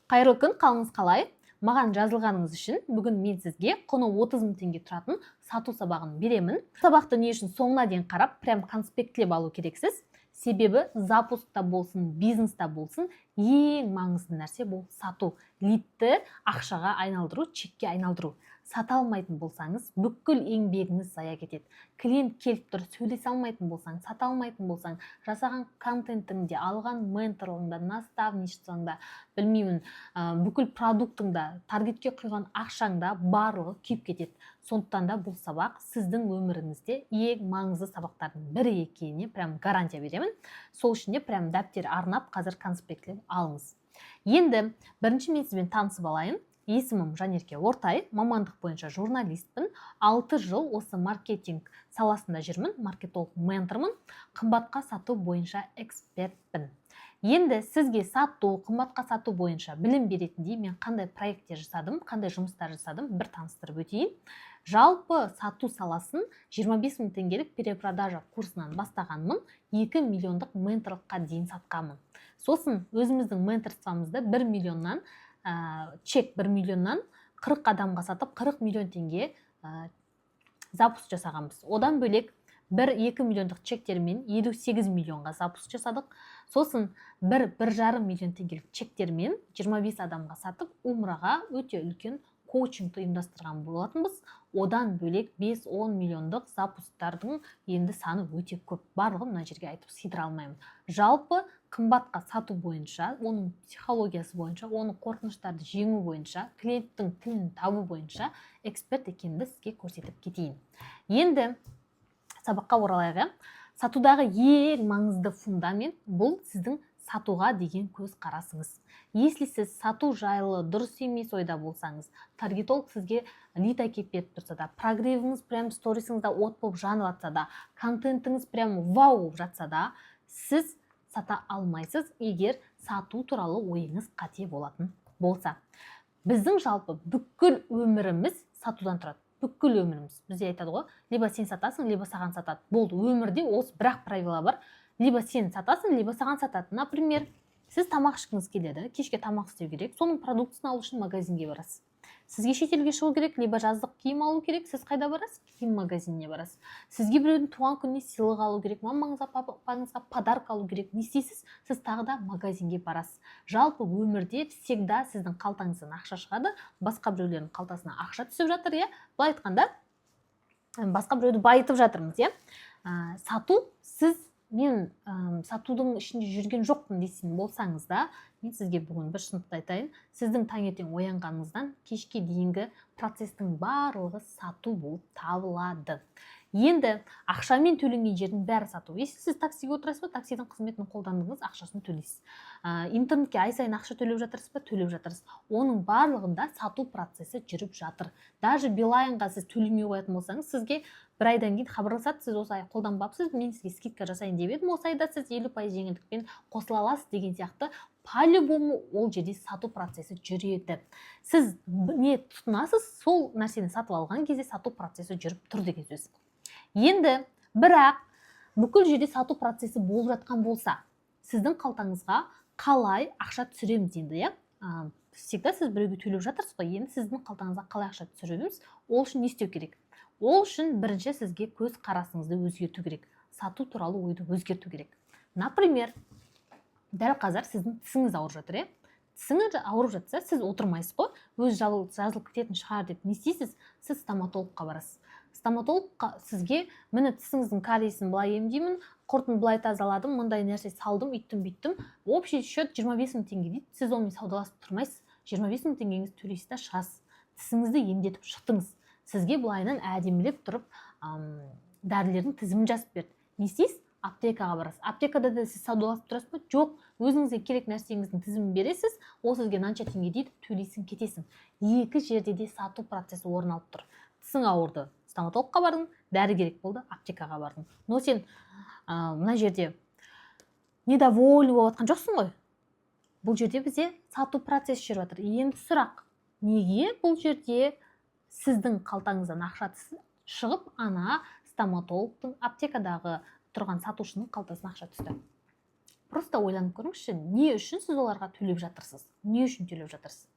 Қайырлы күн, қалыңыз қалай? Маған жазылғаныңыз үшін бүгін мен сізге құны 30 000 теңге тұратын сату сабағын беремін. Сабақты не үшін соңына дейін қарап, прям конспектлеп алу керексіз. Себебі запускта болсын, бизнеста болсын, ең маңызды нәрсе бұл сату. Лидті ақшаға айналдыру, чекке айналдыру. Сата алмайтын болсаңыз, бүкіл еңбегіңіз зая кетеді. Клиент келіп тұр, сөйлесе алмайтын болсаң, сата алмайтын болсаң, жасаған контентіңде, алған менторлығыңда, наставничествоңда, білмеймін, бүкіл продуктыңда, таргетке құйған ақшаңда барлығы күйіп кетеді. Сондықтан да бұл сабақ сіздің өміріңізде ең маңызды сабақтардың бірі екеніне прям гарантия беремін. Сол үшін де прям дәптер арнап қазір конспектлеп алыңыз. Енді бірінші мен сізбен танысып алайын. Есімім Жанерке Ортай, мамандық бойынша журналистпін. 6 жыл осы маркетинг саласында жүрмін, маркетолог ментормын, қымбатқа сату бойынша экспертпін. Енді сізге сату, қымбатқа сату бойынша білім беретіндей мен қандай проекттер жасадым, қандай жұмыстар жасадым, бір таныстырып өтейін. Жалпы сату саласын 25 000 теңгелік перепродажа курсынан бастағанмын, 2 миллиондық менторлыққа дейін сатқанмын. Сосын өзіміздің менторствомызды 1 миллионнан чек 1 миллионнан 40 адамға сатып 40 миллион теңге запуск жасағанбыз. Одан бөлек 1-2 миллиондық чектермен 58 миллионға запуск жасадық. Сосын 1-1,5 миллион теңгелік чектермен 25 адамға сатып, умраға өте үлкен коучингті ұйымдастырған болатынбыз. Одан бөлек 5-10 миллиондық запусктардың енді саны өте көп. Барлығын мына жерге айтып сыйдыра алмаймын. Жалпы қымбатқа сату бойынша, оның психологиясы бойынша, оның қорқыныштарды жеңу бойынша, клиенттің тілін табу бойынша эксперт екенімді сізге көрсетіп кетейін. Енді сабаққа оралайық. Сатудағы ең маңызды фундамент бұл сіздің сатуға деген көз қарасыңыз. Если сіз сату жайлы дұрыс емес ойда болсаңыз, таргетолог сізге лид әкеп беріп тұрса да, прогревіңіз прям сторисіңізда от болып жанып жатса да, контентіңіз прям вау болып жатса да, сіз сата алмайсыз, егер сату туралы ойыңыз қате болатын болса. Біздің жалпы бүкіл өміріміз сатудан тұрады. Бүкіл өміріміз. Бізде айтады ғой, либо сен сатасың, либо саған сатады. Болды, өмірде осы бірақ правила бар. Либо сен сатасың, либо саған сатады. Например, сіз тамақ ішкіңіз келеді, кешке тамақ істеу керек, соның продуктысын алу үшін магазинге барасыз. Сізге шетелге шығу керек, либо жаздық киім алу керек, сіз қайда барасыз? Киім магазиніне барасыз. Сізге біреудің туған күніне сыйлық алу керек, мамаңызға, папаңызға подарок алу керек. Не істейсіз? Сіз тағы да магазинге барасыз. Жалпы өмірде всегда сіздің қалтаңыздан ақша шығады, басқа біреулердің қалтасына ақша түсіп жатыр, иә? Былай айтқанда, басқа біреуді байытып жатырмыз, иә? Сату, мен сатудың ішінде жүрген жоқпын дейсін болсаңыз да, мен сізге бүгін бір шындықты айтайын. Сіздің таңертең оянғаныңыздан кешке дейінгі процестің барлығы сату болып табылады. Енді ақшамен төленген жердің бәрі сату. Если сіз таксиге отырасыз ба, таксидің қызметін қолдандыңыз, ақшасын төлейсіз. Интернетке ай сайын ақша төлеп жатырсыз ба, төлеп жатырсыз. Оның барлығында сату процесі жүріп жатыр. Даже Билайнға сіз төлемей қоятын болсаңыз, сізге бір айдан кейін хабарласады, сіз осы ай қолданбапсыз, мен сізге скидка жасайын деп едім, осы айда сіз 50% жеңілдікпен қосыла аласыз деген сияқты, по-любому ол жерде сату процесі жүреді. Сіз не тұтынасыз, сол нәрсені сатып алған кезде сату процесі жүріп тұр деген сөз. Енді бірақ бүкіл жерде сату процесі болып жатқан болса, сіздің қалтаңызға қалай ақша түсіреміз енді, иә? Всегда сіз біреуге төлеп жатырсыз ғой, енді сіздің қалтаңызға қалай ақша түсіреміз, ол үшін не істеу керек? Ол үшін бірінші сізге көз қарасыңызды өзгерту керек. Сату туралы ойды өзгерту керек. Например, дәл қазір сіздің тісіңіз ауырып жатыр, иә? Тісіңіз ауырып жатса, сіз отырмайсыз ғой, өз жазылып кететін шығар деп не істейсіз? Сіз стоматологқа барасыз. Стоматологқа сізге, міне тісіңіздің кариесін былай емдеймін, құртын былай тазаладым, мындай нәрсе салдым, үйттім, бүйттім. Общий счет 25 000 теңге дейді. Сіз онымен саудаласып тұрмайсыз. 25 000 теңгеңіз төлейсіз де шығасыз. Тісіңізді емдетіп шықтыңыз. Сізге былайынан әдемілеп тұрып, дәрілердің тізімін жазып берді. Не істейсіз? Аптекаға барасыз. Аптекада да сіз саудаласып тұрасыз ба? Жоқ, өзіңізге керек нәрсеңіздің тізімін бересіз, ол сізге мынанша теңге дейді, төлейсің, кетесің. Екі жерде де сату процесі орын алып тұр. Тісің ауырды, стоматологқа бардың, дәрі керек болды, аптекаға бардың. Но сен мына жерде недовольны болып жатқан жоқсың ғой. Бұл жерде бізде сату процесі жүріп жатыр. Енді сұрақ, неге бұл жерде сіздің қалтаңыздан ақша шығып, ана стоматологтың аптекадағы тұрған сатушының қалтасына ақша түсті? Просто ойланып көріңізші, не үшін сіз оларға төлеп жатырсыз? Не үшін төлеп жатырсыз?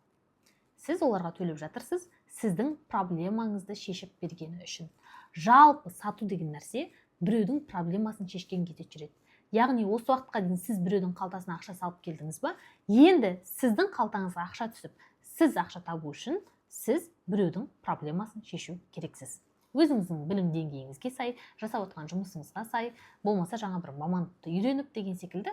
Сіз оларға төлеп жатырсыз, сіздің проблемаңызды шешіп бергені үшін. Жалпы сату деген нәрсе біреудің проблемасын шешкен кезде жүреді. Яғни осы уақытқа дейін сіз біреудің қалтасына ақша салып келдіңіз ба? Енді сіздің қалтаңызға ақша түсіп, сіз ақша табу үшін сіз біреудің проблемасын шешу керексіз. Өзіңіздің білім деңгейіңізге сай, жасап отқан жұмысыңызға сай, болмаса жаңа бір мамандықты үйреніп деген секілді,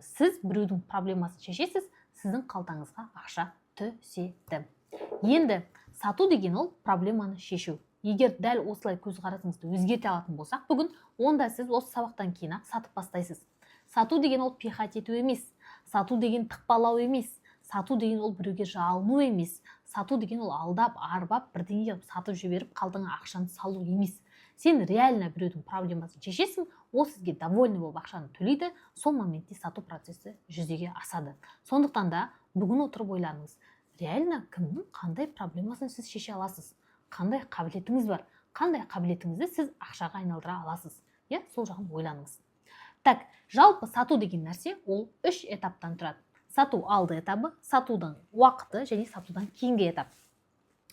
сіз біреудің проблемасын шешесіз, сіздің қалтаңызға ақша түседі. Енді сату деген ол проблеманы шешу. Егер дәл осылай көзқарасыңызды өзгерте алатын болсақ, бүгін онда сіз осы сабақтан кейін ақ сатып бастайсыз. Сату деген ол пихать ету емес, сату деген тықпалау емес, сату деген ол біреуге жалыну емес, сату деген ол алдап, арбап, бірдеңе сатып жіберіп қалдыңа ақшаны салу емес. Сен реально біреудің проблемасын шешесің, ол сізге довольны болып ақшаны төлейді, сол моментте сату процесі жүзеге асады. Сондықтан да бүгін отырып ойланыңыз, реально кімнің қандай проблемасын сіз шеше аласыз? Қандай қабілетіңіз бар? Қандай қабілетіңізді сіз ақшаға айналдыра аласыз? Сол жағын ойланыңыз. Так, жалпы сату деген нәрсе ол 3 этаптан тұрады. Сату алды этабы, сатудың уақыты және сатудан кейінгі этап.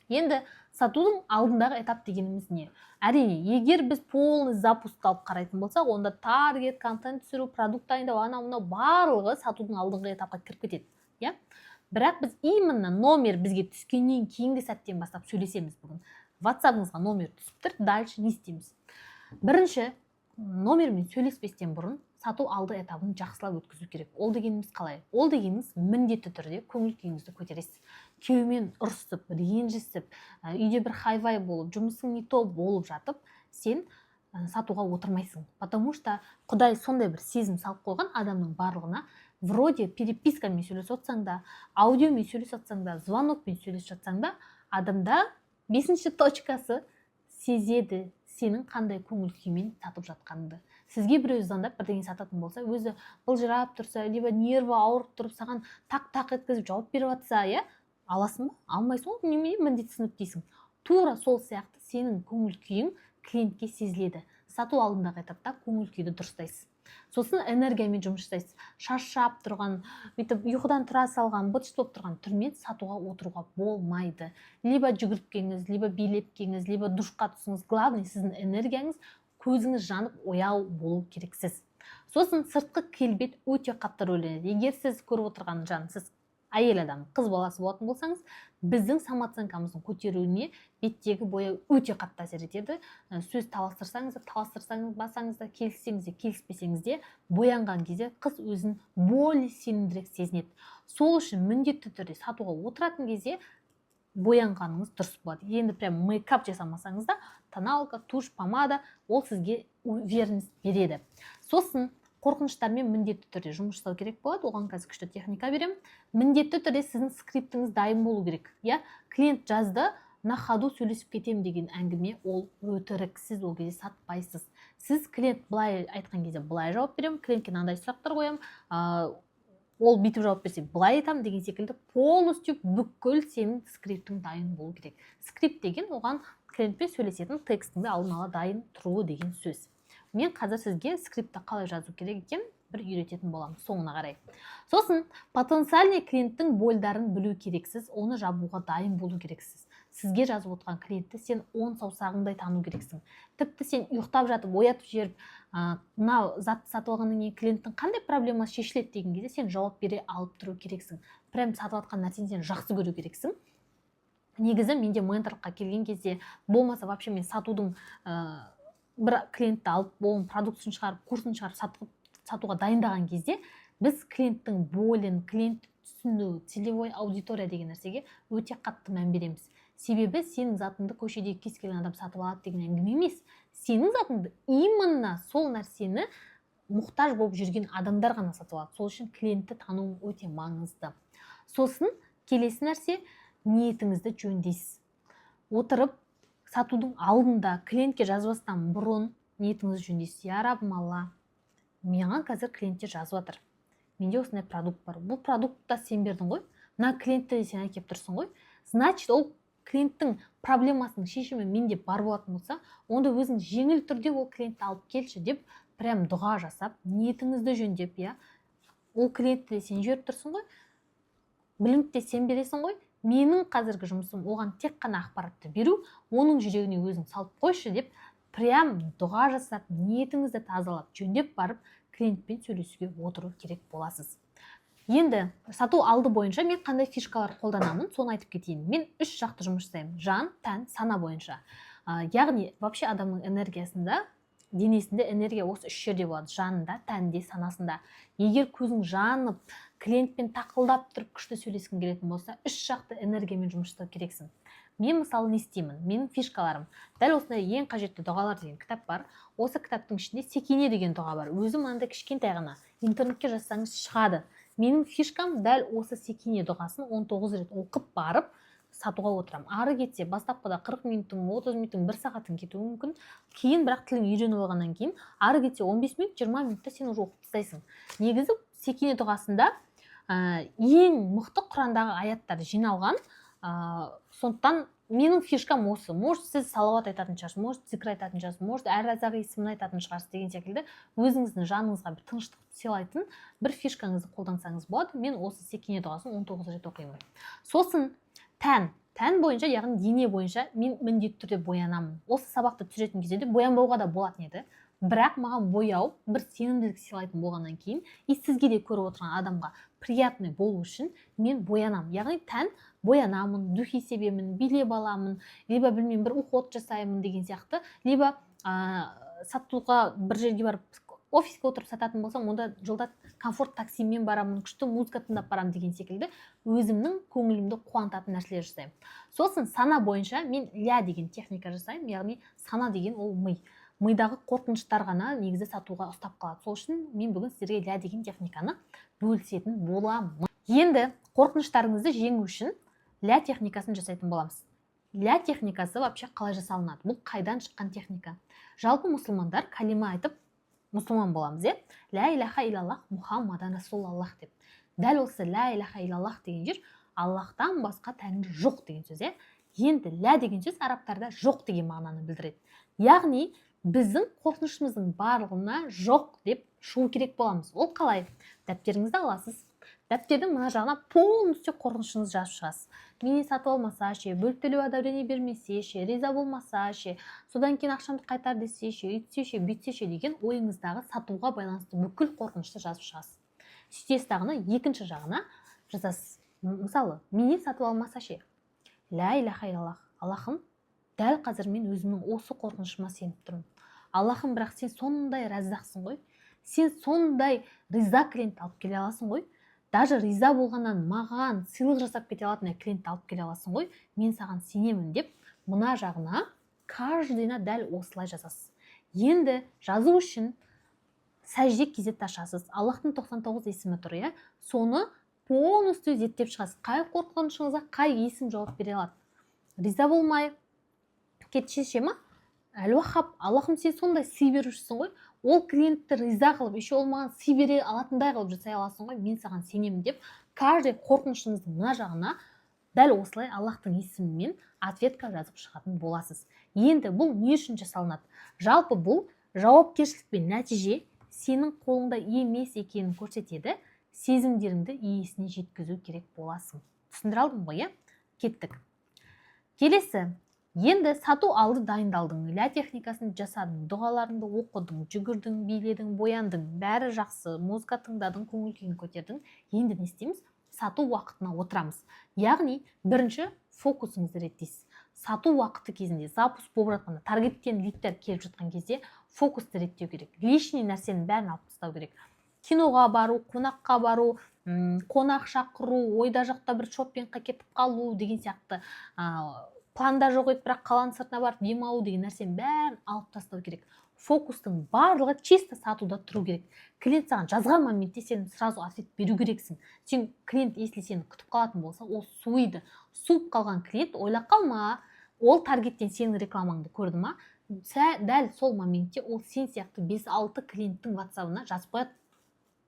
Енді сатудың алдындағы этап дегеніміз не? Әрине, егер біз полный запускты алып қарайтын болсақ, онда таргет, контент түсіру, продукт дайындау, анау-мынау барлығы сатудың алдыңғы этапқа кіріп кетеді. Бірақ біз именно номер бізге түскеннен кейінгі сәттен бастап сөйлесеміз бүгін. WhatsApp-ыңызға номер түсіп тұр, дальше не істейміз? Бірінші, номермен сөйлеспестен бұрын сату алды этабын жақсылап өткізу керек. Ол дегеніміз қалай? Ол дегеніміз міндетті түрде көңіл күйіңізді көтересіз. Күйеумен ұрысып, ренжісіп, үйде бір хайвай болып, жұмысың не то болып жатып, сен сатуға отырмайсың. Потому что Құдай сондай бір сезім салып қойған адамның барлығына, вроде перепискамен сөйлесіп жатсаң да, аудиомен сөйлесіп жатсаң да, звонокпен сөйлесіп жатсаң да, адамда 5-ші точкасы сезеді сенің қандай көңіл күймен сатып жатқаныңды. Сізге біреу звондап бірдеңе сататын болса, өзі былжырап тұрса, либо нерві ауырып тұрып, саған так еткізіп жауап беріп жатса, аласың ба? Алмайсың, немене міндетсініп дейсің. Тура сол сияқты сенің көңіл күйің клиентке сезіледі. Сату алдындағы этапта көңіл күйді дұрыстайсыз. Сосын энергиямен жұмыс жасайсыз. Шаршап тұрған, ұйқыдан тұра салған, быт-шыт болып тұрған түрмен сатуға отыруға болмайды. Либо жүгіріп келіңіз, либо билеп келіңіз, либо душқа түсіңіз. Главный сіздің энергияңыз, көзіңіз жанып ояу болу керексіз. Сосын сыртқы келбет өте қатты рөл ойнайды. Егер сіз көріп отырған сіз әйел адам, қыз баласы болатын болсаңыз, біздің самооценкамыздың көтеруіне беттегі бояу өте қатты әсер етеді. Сөз таластырсаңыз, басаңыз да, келіссеңіз де, келіспесеңіз де, боянған кезде қыз өзін более сенімдірек сезінеді. Сол үшін міндетті түрде сатуға отыратын кезде боянғаныңыз дұрыс болады. Енді прям мейкап жасамасаңыз да, тоналка, туш, помада ол сізге уверенность береді. Сосын қорқыныштармен міндетті түрде жұмыс жасау керек болады. Оған қазір күшті техника беремін. Міндетті түрде сіздің скриптіңіз дайын болу керек. Клиент жазды, на ходу сөйлесіп кетем деген әңгіме ол өтірік. Сіз ол кезде сатпайсыз. Сіз клиент былай айтқан кезде былай жауап беремін, клиентке мынандай сұрақтар қоямын, ол бүйтіп жауап берсе былай айтамын деген секілді полностью бүкіл сенің скриптің дайын болу керек. Скрипт деген оған клиентпен сөйлесетін текстіңді алдын ала дайын тұруы деген сөз. Мен қазір сізге скриптті қалай жазу керек екен бір үйрететін боламын соңына қарай. Сосын потенциальный клиенттің больдарын білу керексіз, оны жабуға дайын болу керексіз. Сізге жазып отқан клиентті сен 10 саусағыңдай тану керексің. Тіпті сен ұйықтап жатып, оятып жіберіп, мынау затты сатып алғаннан кейін клиенттің қандай проблемасы шешіледі деген кезде сен жауап бере алып тұру керексің. Прям сатып жатқан нәрсені сен жақсы көру керексің. Негізі менде менторлыққа келген кезде, болмаса вообще мен сатудың бір клиентті алып, оның продуктысын шығарып, курсын шығарып сатуға дайындаған кезде, біз клиенттің болен, клиент түсіну, целевой аудитория деген нәрсеге өте қатты мән береміз. Себебі сенің затыңды көшедегі кез келген адам сатып алады деген әңгіме емес. Сенің затыңды именно сол нәрсені мұқтаж болып жүрген адамдар ғана сатып алады. Сол үшін клиентті тану өте маңызды. Сосын келесі нәрсе, ниетіңізді жөндейсіз. Отырып сатудың алдында клиентке жазбастан бұрын ниетіңізді жөндейсіз. Я Раббым Алла, маған қазір клиенттер жазып жатыр. Менде осындай продукт бар. Бұл продуктта сен бердің ғой. Мына клиентті сен әкеп тұрсың ғой. Значит, ол клиенттің проблемасының шешімі менде бар болатын болса, онда өзің жеңіл түрде ол клиентті алып келші деп, прям дұға жасап, ниетіңізді жөндеп, ол клиентті де сен жіберіп тұрсың ғой, білімді де сен бересің ғой. Менің қазіргі жұмысым оған тек қана ақпаратты беру, оның жүрегіне өзің салып қойшы деп, прям дұға жасап, ниетіңізді тазалап, жөндеп барып, клиентпен сөйлесуге отыру керек боласыз. Енді сату алды бойынша мен қандай фишкалар қолданамын, соны айтып кетейін. Мен 3 жақты жұмыс жасаймын: жан, тән, сана бойынша. Яғни вообще адамның энергиясында, денесінде энергия осы 3 жерде болады: жанында, тәнінде, санасында. Егер көзің жанып, клиентпен тақылдап тұрып күшті сөйлескің келетін болса, 3 жақты энергиямен жұмыс жасау керексің. Мен мысалы не істеймін? Менің фишкаларым. Дәл осындай ең қажетті дұғалар деген кітап бар. Осы кітаптың ішінде секине деген дұға бар. Өзі мынандай кішкентай ғана. Интернетке жазсаңыз шығады. Менің фишкам дәл осы секине дұғасын 19 рет оқып барып сатуға отырам. Ары кетсе, бастапқыда 40 минуттың, 30 минуттың, 1 сағаттың кетуі мүмкін. Кейін бірақ тілің үйреніп алғаннан кейін, ары кетсе 15 минут, 20 минутта сен уже оқып тастайсың. Негізі секине дұғасында ең мықты Құрандағы аяттар жиналған. Сондықтан менің фишкам осы. Может, сіз салауат айтатын шығарсыз, может, зикр айтатын шығарсыз, может, әр-разақ есімін айтатын шығарсыз деген секілді өзіңіздің жаныңызға бір тыныштық сыйлайтын бір фишкаңызды қолдансаңыз болады. Мен осы секине дұғасын 19 рет оқимын. Сосын тән бойынша, яғни дене бойынша мен міндетті түрде боянамын. Осы сабақты түсіретін кезде де боянбауға да болатын еді. Бірақ маған бояу бір сенімділік сыйлайтын болғаннан кейін, сізге де көріп отырған адамға приятный болу үшін мен боянамын. Яғни тән боянамын, духи себемін, билеп аламын, либо білмеймін, бір уход жасаймын деген сияқты, либо сатуға бір жерге барып офиске отырып сататын болсам, онда жолда комфорт таксимен барамын, күшті музыка тыңдап барамын деген секілді өзімнің көңілімді қуантатын нәрселер жасаймын. Сосын сана бойынша мен ля деген техника жасаймын, яғни сана деген ол ми. Мидағы қорқыныштар ғана негізі сатуға ұстап қалады. Сол үшін мен бүгін сіздерге ля деген техниканы бөлісетін боламын. Енді қорқыныштарыңызды жеңу үшін ля техникасын жасайтын боламыз. Ля техникасы вообще қалай жасалынады? Бұл қайдан шыққан техника? Жалпы мұсылмандар калима айтып мұсылман боламыз, ля илаха илаллах Мұхаммадан Расулаллах деп. Дәл осы ля илаха илаллах деген жер Аллахтан басқа тәңір жоқ деген сөз. Енді ля деген сөз арабтарда жоқ деген мағынаны білдіреді. Яғни біздің қорқынышымыздың барлығына жоқ деп шығу керек боламыз. Ол қалай? Дәптеріңізді аласыз. Дәптердің мына жағына полностью қорқынышыңызды жазып шығасыз. Мені сатып алмаса ше, бөліп төлеу одобрение бермесе ше, риза болмаса ше, содан кейін ақшамды қайтар десе ше, үйтсе ше, бүйтсе ше деген ойыңыздағы сатуға байланысты бүкіл қорқынышты жазып шығасыз. Сөйтесіз дағыны екінші жағына жазасыз. Мысалы, мені сатып алмаса ше, ля илаха илаллах, Аллахым, дәл қазір мен өзімнің осы қорқынышыма сеніп тұрмын. Аллахым, бірақ сен сондай раззақсың ғой, сен сондай риза клиент алып келе аласың ғой, даже риза болғаннан маған сыйлық жасап кете алатын клиентті алып келе аласың ғой, мен саған сенемін деп, мына жағына каждыйына дәл осылай жазасыз. Енді жазу үшін сәжде кезетті ашасыз. Аллахтың 99 есімі тұр, соны полностью зерттеп шығасыз. Қай қорқынышыңызға қай есім жауап бере алады? Риза болмай кетші ше ма? Әл-Уаххаб, Аллахым, сен сондай сый берушісің ғой, ол клиентті риза қылып, еще ол маған сый бере алатындай қылып жасай аласың ғой, мен саған сенемін деп, каждый қорқынышыңыздың мына жағына дәл осылай Аллахтың есімімен ответка жазып шығатын боласыз. Енді бұл не үшін жасалынады? Жалпы бұл жауапкершілік пен нәтиже сенің қолыңда емес екенін көрсетеді, сезімдеріңді иесіне жеткізу керек боласың. Түсіндіре алдым ғой, кеттік. Келесі, енді сату алды дайындалдың, ля техникасын жасадың, дұғаларыңды оқыдың, жүгірдің, биледің, бояндың, бәрі жақсы, музыка тыңдадың, көңіл күйін көтердің. Енді не істейміз? Сату уақытына отырамыз. Яғни, бірінші фокусыңызды реттейсіз. Сату уақыты кезінде, запуск болып жатқанда, таргеттен лидтер келіп жатқан кезде фокусты реттеу керек. Лишний нәрсенің бәрін алып тастау керек. Киноға бару, қонаққа бару, қонақ шақыру, ойда жақта бір шоппингқа кетіп қалу деген сияқты планда жоқ еді, бірақ қаланың сыртына барып демалу деген нәрсенің бәрін алып тастау керек. Фокустың барлығы чисто сатуда тұру керек. Клиент саған жазған моментте сен сразу ответ беру керексің. Сен клиент, если сені күтіп қалатын болса, ол суиды. Суып қалған клиент ойлап қалма, ол таргеттен сенің рекламаңды көрді ма, дәл сол моментте ол сен сияқты 5-6 клиенттің WhatsApp-ына жазып қояды.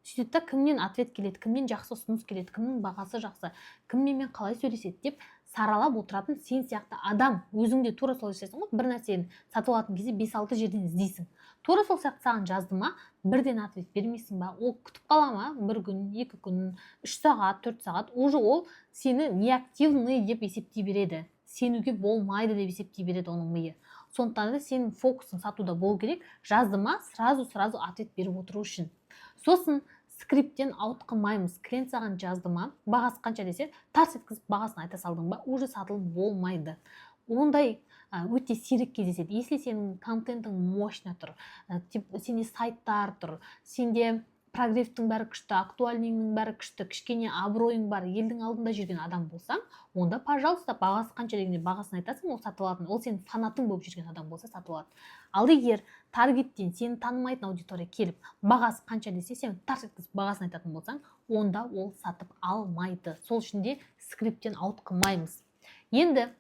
сөйтеді да кімнен ответ келеді, кімнен жақсы ұсыныс келеді, кімнің бағасы жақсы, кіммен мен қалай сөйлеседі деп саралап отыратын сен сияқты адам. Өзің де тура солай жасайсың ғой. Бір нәрсені сатып алатын кезде 5-6 жерден іздейсің. Тура сол сияқты саған жазды ма, бірден ответ бермейсің ба, ол күтіп қала ма, 1 күн, 2 күн, 3 сағат, 4 сағат, уже ол сені неактивный деп есептей береді. Сенуге болмайды деп есептей береді оның миы. Сондықтан да сенің фокусың сатуда болу керек. Жазды ма, сразу ответ беріп отыру үшін. Сосын скриптен ауытқымаймыз. Клиент саған жазды ма, бағасы қанша десе, тарс еткізіп бағасын айта салдың ба, уже сатылым болмайды. Ондай өте сирек кездеседі. Если сенің контентің мощно тұр, сенде сайттар тұр, сенде прогревтің бәрі күшті, актуальныңның бәрі күшті, кішкене абыройың бар, елдің алдында жүрген адам болсаң, онда, пожалуйста, бағасы қанша дегенде бағасын айтасың, ол сатып алатын. Ол сенің фанатың болып жүрген адам болса сатып алады. Ал егер таргеттен сені танымайтын аудитория келіп, бағасы қанша десе, сен тарс еткізіп бағасын айтатын болсаң, онда ол сатып алмайды. Сол үшін де скриптен ауытқымаймыз. Енді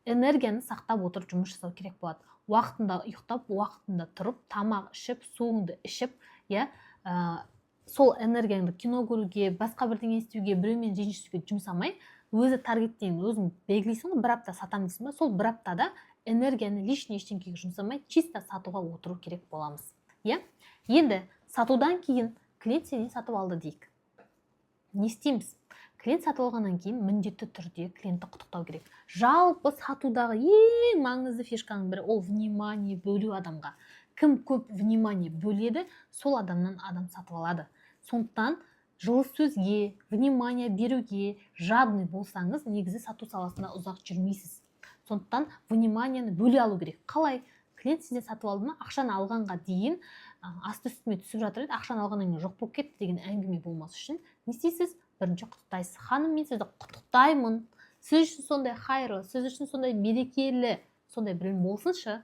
энергияны сақтап отырып жұмыс жасау керек болады. Уақытында ұйықтап, уақытында тұрып, тамақ ішіп, суыңды ішіп, сол энергияңды кино көруге, басқа бірдеңе істеуге, біреумен ренжісуге жұмсамай, өзі таргеттен өзің белгілейсің ғой, 1 апта сатам дейсің ба, сол 1 аптада энергияны лишний ештеңеге жұмсамай, чисто сатуға отыру керек боламыз. Енді сатудан кейін клиент сенен сатып алды дейік. Не істейміз? Клиент сатып алғаннан кейін міндетті түрде клиентті құттықтау керек. Жалпы сатудағы ең маңызды фишканың бірі ол внимание бөлу адамға. Кім көп внимание бөледі, сол адамнан адам сатып алады. Сондықтан жылы сөзге, внимание беруге жадный болсаңыз, негізі сату саласында ұзақ жүрмейсіз. Сондықтан вниманияны бөле алу керек. Қалай? Клиент сізден сатып алды ма, ақшаны алғанға дейін асты үстіме түсіп жатыр еді, ақшаны алғаннан кейін жоқ болып кетті деген әңгіме болмас үшін не істейсіз? Бірінші құттықтайсыз. Ханым, мен сізді құттықтаймын. Сіз үшін сондай хайырлы, сіз үшін сондай берекелі, сондай білім болсыншы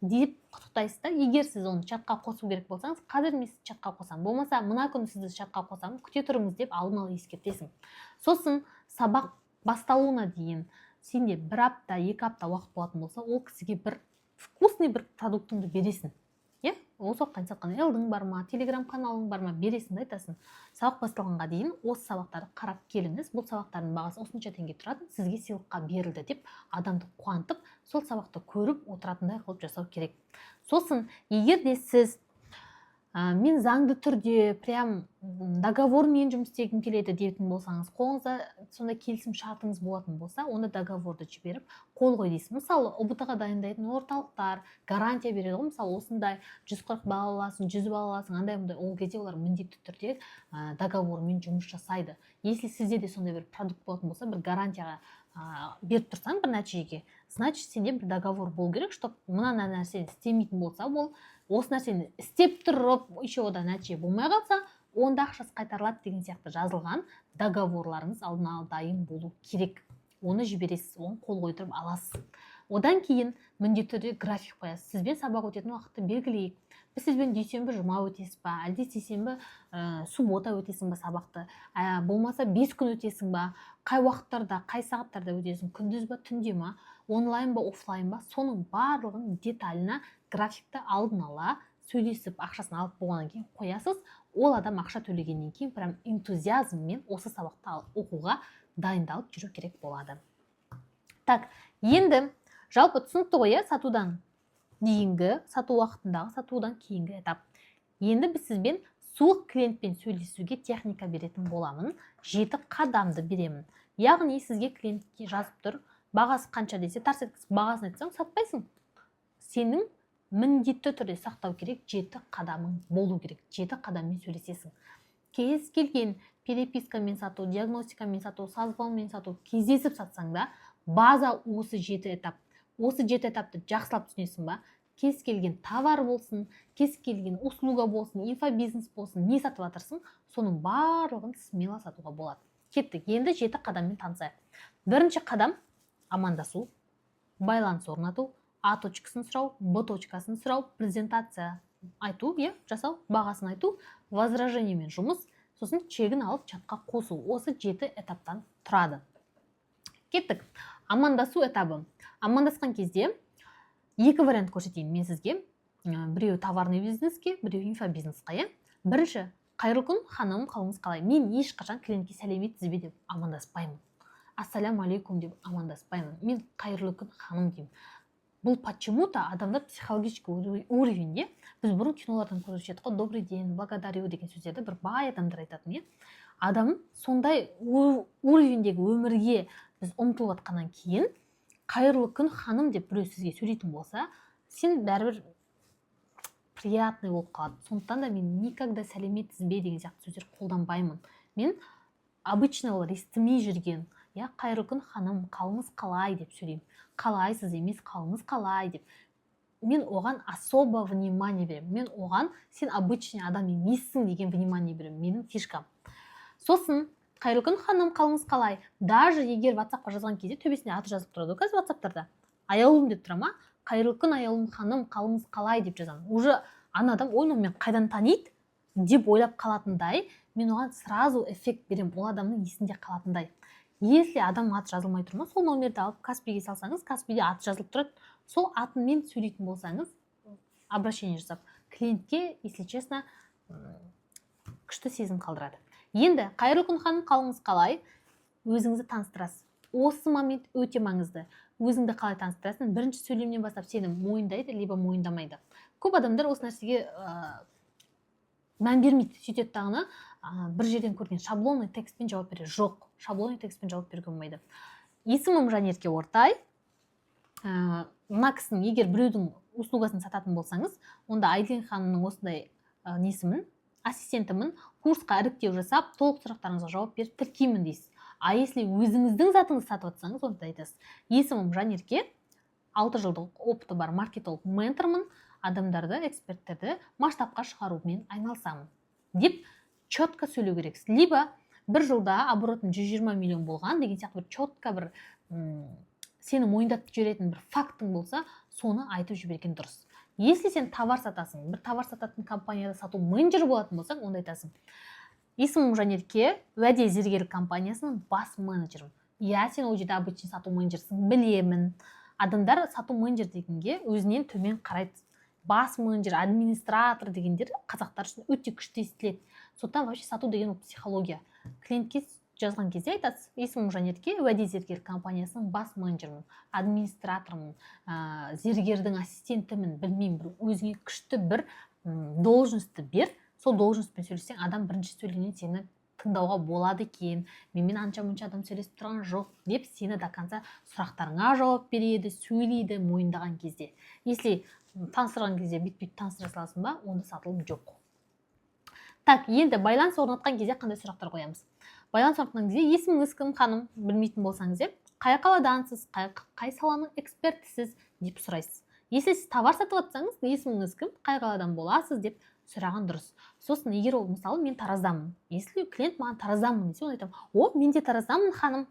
деп құттықтайсыз да. Егер сіз оны чатқа қосу керек болсаңыз, қазір мен сізді чатқа қосам, болмаса мына күні сізді чатқа қосам, күте тұрыңыз деп алдын ала ескертесің. Сосын сабақ басталуына дейін сенде 1 апта, 2 апта уақыт болатын болса, ол кісіге бір вкусный бір продуктыңды бересің. Ол соққан сатқан элдің бар ма, телеграм каналың бар ма, бересің да айтасың. Сабақ басталғанға дейін осы сабақтарды қарап келіңіз. Бұл сабақтардың бағасы осынша теңге тұрады, сізге сыйлыққа берілді деп адамды қуантып, сол сабақты көріп отыратындай қылып жасау керек. Сосын, егер де сіз мен заңды түрде прям договормен жұмыс істегім келеді дейтін болсаңыз, қолыңызда сондай келісім шартыңыз болатын болса, онда договорды жіберіп қол қой дейсіз. Мысалы, ұбт-ға дайындайтын орталықтар гарантия береді ғой, мысалы осындай 140 бала аласың, 100 бала аласың, андай-мындай, ол кезде олар міндетті түрде договормен жұмыс жасайды. Если сізде де сондай бір продукт болатын болса, бір гарантияға беріп тұрсаң бір нәтижеге, значит сенде бір договор болу керек, чтобы мына нәрсені істемейтін болса, ол осы нәрсені істеп тұрып, еще одан нәтиже болмай қалса, онда ақшасы қайтарылады деген сияқты жазылған договорларыңыз алдын ала дайын болу керек. Оны жібересіз, оны қол қойдырып аласыз. Одан кейін міндетті түрде график қоясыз. Сізбен сабақ өтетін уақытты белгілейік. Біз сізбен дүйсенбі жұма өтесіз ба, әлде сейсенбі суббота өтесің ба сабақты, болмаса 5 күн өтесің ба, қай уақыттарда, қай сағаттарда өтесің, күндіз ба, түнде ма, онлайн ба, офлайн ба, соның барлығын деталына графикті алдын ала сөйлесіп, ақшасын алып болғаннан кейін қоясыз. Ол адам ақша төлегеннен кейін прям энтузиазммен осы сабақты оқуға дайындалып жүру керек болады. Так, енді жалпы түсінікті ғой, сатудан дейінгі, сату уақытындағы, сатудан кейінгі этап. Енді біз сізбен суық клиентпен сөйлесуге техника беретін боламын. 7 қадамды беремін. Яғни сізге клиентке жазып тұр, бағасы қанша десе, тарс еткізіп бағасын айтсаң, сатпайсың. Сенің міндетті түрде сақтау керек 7 қадамың болу керек. 7 қадаммен сөйлесесің. Кез келген перепискамен сату, диагностикамен сату, сазбалмен сату, кездесіп сатсаң да, база осы 7 этап. Осы 7 этапты жақсылап түсінесің ба? Кез келген товар болсын, кез келген услуга болсын, инфобизнес болсын, не сатып жатырсың, соның барлығын смело сатуға болады. Кеттік, енді 7 қадаммен танысайық. Бірінші қадам амандасу, байланыс орнату, А точкасын сұрау, Б точкасын сұрау, презентация айту, жасау, бағасын айту, возражениемен жұмыс, сосын чегін алып чатқа қосу. Осы 7 этаптан тұрады. Кеттік, амандасу этабы. Амандасқан кезде 2 вариант көрсетейін мен сізге. Біреу товарный бизнеске, біреу инфобизнесқа. Бірінші, Қайырлы күн, ханым, қалыңыз қалай? Мен ешқашан клиентке сәлеметсіз бе деп амандаспаймын. Ассаляму алейкум деп амандаспаймын. Мен қайырлы күн, ханым деймін. Бұл почему-то адамдар психологический уровеньде, біз бұрын кинолардан көріп едік қой, добрый день, благодарю деген сөздерді бір бай адамдар айтатын, адам сондай уровеньдегі өмірге біз ұмтылып жатқаннан кейін, қайырлы күн, ханым деп біреу сізге сөйлейтін болса, сен бәрібір приятный болып қалады. Сондықтан да мен никогда сәлеметсіз бе деген сияқты сөздер қолданбаймын. Мен обычно олар естімей жүрген, қайырлы күн, ханым, қалыңыз қалай деп сөйлеймін. Қалайсыз емес, қалыңыз қалай деп. Мен оған особо внимание беремін. Мен оған сен обычный адам емессің деген внимание беремін. Менің фишкам. Сосын қайырлы күн, ханым, қалыңыз қалай? Даже егер WhatsApp-қа жазған кезде төбесінде аты жазылып тұрады, қазір WhatsApp-тарда. Аяулым деп тұра ма? Қайырлы күн, аяулым, ханым, қалыңыз қалай деп жазамын. Уже ана адам мен қайдан таниды деп ойлап қалатындай, мен оған сразу эффект беремін, ол адамның есінде қалатындай. Если адам аты жазылмай тұр ма, сол номерді алып Каспиге салсаңыз, Каспиде аты жазылып тұрады, сол атымен сөйлейтін болсаңыз, обращение жасап, клиентке, если честно, күшті сезім қалдырады. Енді қайырлы күн, ханым, қалыңыз қалай? Өзіңізді таныстырасыз. Осы момент өте маңызды. Өзіңді қалай таныстырасың? Бірінші сөйлемнен бастап сені мойындайды, либо мойындамайды. Көп адамдар осы нәрсеге мән бермейді. Сөйтеді дағыны бір жерден көрген шаблонный текстпен жауап береді. Жоқ, шаблонный текстпен жауап беруге болмайды. Есімім Жанерке Ортай. Мына кісінің егер біреудің услугасын сататын болсаңыз, онда Айден ханымның осындай несімін, ассистентімін, курсқа іріктеу жасап, толық сұрақтарыңызға жауап беріп тіркеймін дейсіз. А если өзіңіздің затыңызды сатып жатсаңыз, онда айтасыз: есімім Жанерке, 6 жылдық опыты бар маркетолог ментормын, адамдарды, эксперттерді масштабқа шығарумен айналысамын деп четко сөйлеу керексіз. Либо бір жылда оборотым 120 миллион болған деген сияқты бір четко бір сені мойындатып жіберетін бір фактың болса, соны айтып жіберген дұрыс. Если сен товар сатасың, бір товар сататын компанияда сату менеджер болатын болсаң, онда айтасың: есімім Жанерке, уәде зергерлік компаниясының бас менеджерім. Сен ол жерде обычный сату менеджерсің, білемін. Адамдар сату менеджер дегенге өзінен төмен қарайды. Бас менеджер, администратор дегендер қазақтар үшін өте күшті естіледі. Сондықтан вообще сату деген ол психология. Клиентке жазған кезде айтасыз: есімім Жанерке, уәде зергерлік компаниясының бас менеджерімін, администратормын, зергердің ассистентімін, білмеймін, бір өзіңе күшті бір должностьті бер. Сол должностьпен сөйлесең, адам бірінші сөйлегеннен сені тыңдауға болады екен, менімен анша-мұнша адам сөйлесіп тұрған жоқ деп сені до конца сұрақтарыңа жауап береді, сөйлейді мойындаған кезде. Если таныстырған кезде бет-бет таныстыра саласың ба, онда сатылым жоқ. Так, енді байланыс орнатқан кезде қандай сұрақтар қоямыз? Байланыс орнатқан кезде есіміңіз кім, ханым, білмейтін болсаңыз, қай қаладансыз, қай саланың экспертісіз деп сұрайсыз. Если сіз товар сатып жатсаңыз, есіміңіз кім, қай қаладан боласыз деп сұраған дұрыс. Сосын егер ол мысалы мен Тараздамын. Если клиент маған Тараздамын десе, оны айтамын: о, мен де Тараздамын, ханым.